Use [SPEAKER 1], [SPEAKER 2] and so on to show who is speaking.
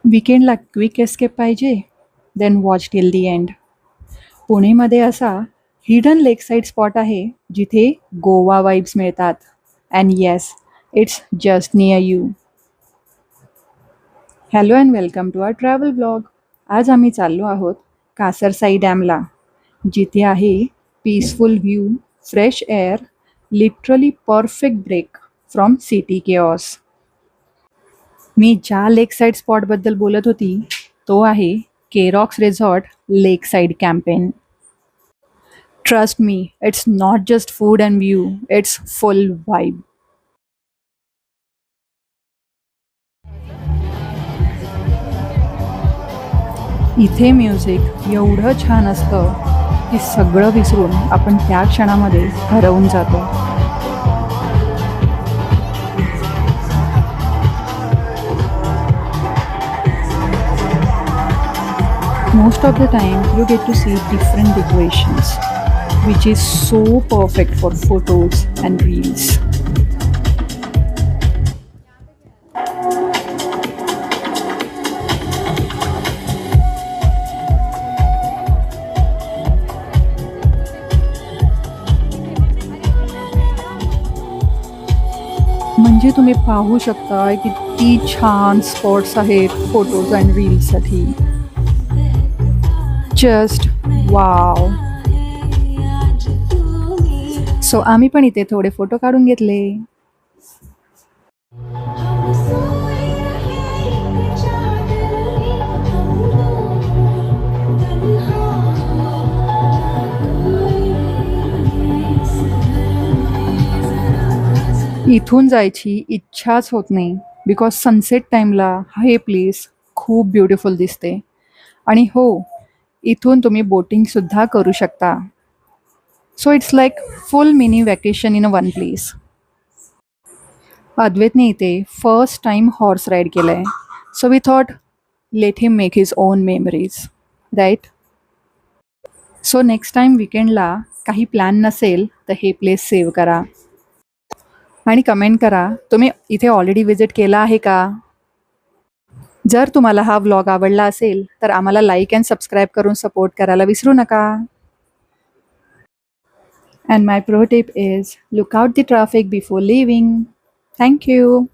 [SPEAKER 1] वीकेंडला quick escape पाहिजे? Then watch till the end. पुणेमध्ये असा हिडन लेक साईड स्पॉट आहे जिथे गोवा वाईब्स मिळतात. And yes, it's just near you. Hello and welcome to our travel blog. आज आम्ही चाललो आहोत कासरसाई डॅमला, जिथे आहे peaceful view, fresh air, literally perfect break from city chaos. मी ज्या लेक साईड स्पॉटबद्दल बोलत होती तो आहे केरॉक्स resort lakeside camping. Trust me, it's not just food and view, it's full vibe. इथे म्युझिक एवढं छान असतं की सगळं विसरून आपण त्या क्षणामध्ये हरवून जातो. Most of the time, you get to see different decorations, which is so perfect for photos and reels. म्हणजे तुम्ही पाहू शकता किती छान स्पॉट्स आहेत फोटोज अँड रील्ससाठी. Just wow. सो आम्ही पण इथे थोडे फोटो काढून घेतले. इथून जायची इच्छाच होत नाही बिकॉज सनसेट टाईमला हे प्लेस खूप ब्युटिफुल दिसते. आणि हो, इथून तुम्ही बोटिंगसुद्धा करू शकता. So it's like full mini vacation in one place. अद्वैतने इथे फर्स्ट टाईम हॉर्स राईड केलं आहे. So we thought let him make his own memories, right? So next time विकेंडला काही प्लॅन नसेल तर हे प्लेस सेव्ह करा आणि कमेंट करा तुम्ही इथे ऑलरेडी विजिट केला आहे का. जर तुम्हाला हा व्लॉग आवडला असेल तर आम्हाला लाईक अँड सबस्क्राईब करून सपोर्ट करायला विसरू नका. And my pro tip is look out the traffic before living. Thank you.